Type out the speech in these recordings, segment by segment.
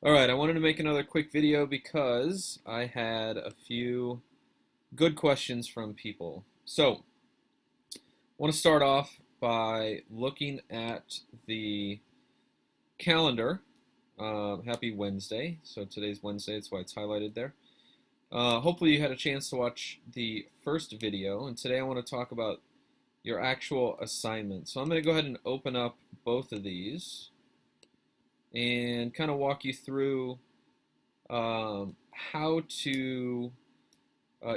Alright, I wanted to make another quick video because I had a few good questions from people. So, I want to start off by looking at the calendar. Happy Wednesday. So today's Wednesday, that's why it's highlighted there. Hopefully you had a chance to watch the first video, and today I want to talk about your actual assignment. So I'm going to go ahead and open up both of these and kind of walk you through how to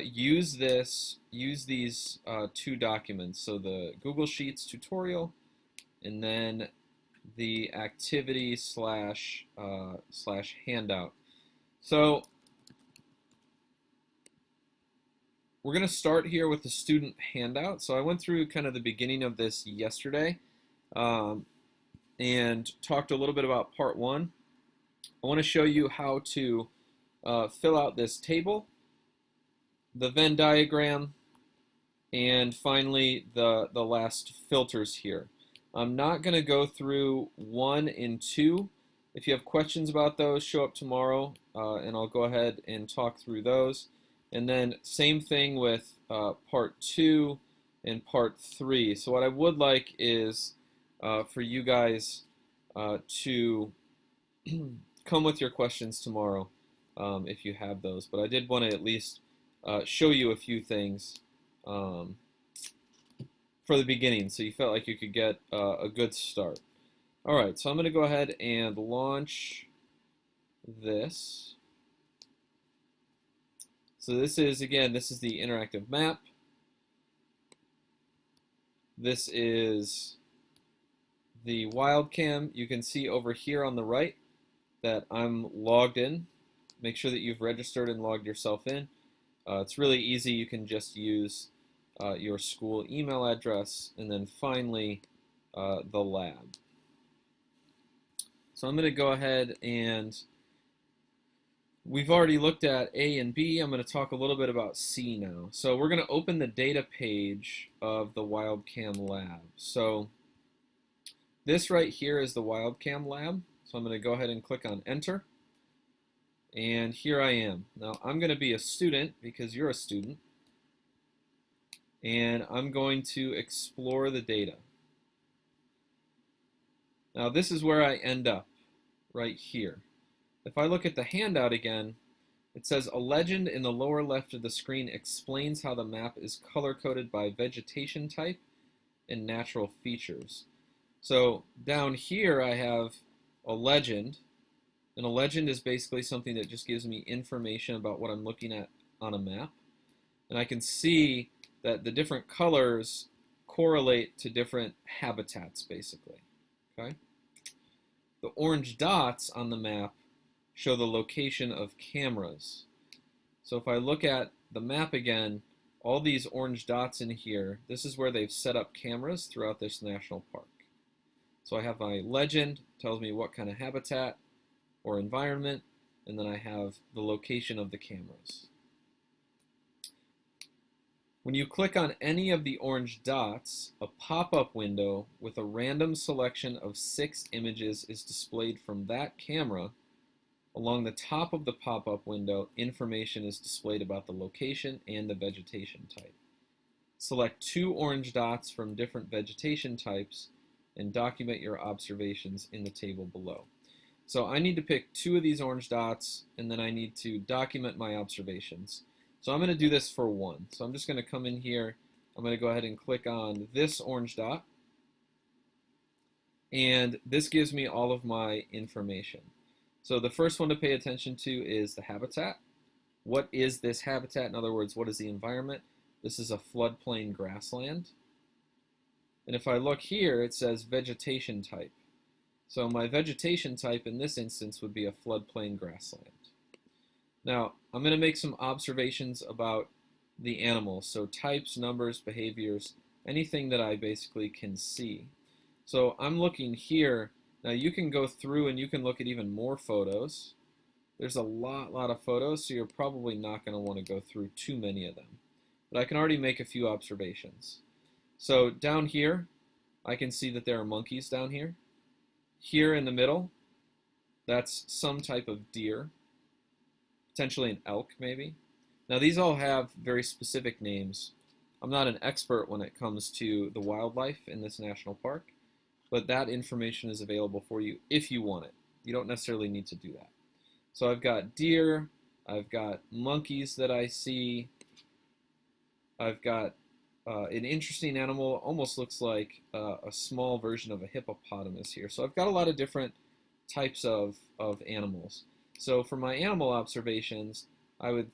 use these two documents. So the Google Sheets tutorial, and then the activity slash handout. So we're going to start here with the student handout. So I went through kind of the beginning of this yesterday. And talked a little bit about part one. I want to show you how to fill out this table, the Venn diagram, and finally the last filters here. I'm not going to go through 1 and 2. If you have questions about those, show up tomorrow, and I'll go ahead and talk through those. And then same thing with part 2 and part 3. So what I would like is for you guys to come with your questions tomorrow if you have those. But I did want to at least show you a few things for the beginning so you felt like you could get a good start. Alright, so I'm going to go ahead and launch this. So this is, again, this is the interactive map. This is the WildCam. You can see over here on the right that I'm logged in. Make sure that you've registered and logged yourself in. It's really easy. You can just use your school email address, and then finally the lab. So I'm going to go ahead and we've already looked at A and B. I'm going to talk a little bit about C now. So we're going to open the data page of the WildCam lab. So this right here is the WildCam lab. So I'm going to go ahead and click on enter. And here I am. Now I'm going to be a student because you're a student. And I'm going to explore the data. Now this is where I end up, right here. If I look at the handout again, it says a legend in the lower left of the screen explains how the map is color-coded by vegetation type and natural features. So down here I have a legend, and a legend is basically something that just gives me information about what I'm looking at on a map. And I can see that the different colors correlate to different habitats, basically. Okay? The orange dots on the map show the location of cameras. So if I look at the map again, all these orange dots in here, this is where they've set up cameras throughout this national park. So I have my legend, tells me what kind of habitat or environment, and then I have the location of the cameras. When you click on any of the orange dots, a pop-up window with a random selection of 6 images is displayed from that camera. Along the top of the pop-up window, information is displayed about the location and the vegetation type. Select 2 orange dots from different vegetation types and document your observations in the table below. So I need to pick 2 of these orange dots, and then I need to document my observations. So I'm going to do this for 1. So I'm just going to come in here. I'm going to go ahead and click on this orange dot, and this gives me all of my information. So the first one to pay attention to is the habitat. What is this habitat? In other words, what is the environment? This is a floodplain grassland. And if I look here, it says vegetation type. So my vegetation type in this instance would be a floodplain grassland. Now, I'm going to make some observations about the animals. So types, numbers, behaviors, anything that I basically can see. So I'm looking here. Now you can go through and you can look at even more photos. There's a lot of photos, so you're probably not going to want to go through too many of them. But I can already make a few observations. So down here, I can see that there are monkeys down here. Here in the middle, That's some type of deer, potentially an elk maybe. Now these all have very specific names. I'm not an expert when it comes to the wildlife in this national park, but that information is available for you if you want it. You don't necessarily need to do that. So I've got deer, I've got monkeys that I see, I've got an interesting animal, almost looks like a small version of a hippopotamus here. So I've got a lot of different types of animals. So for my animal observations, I would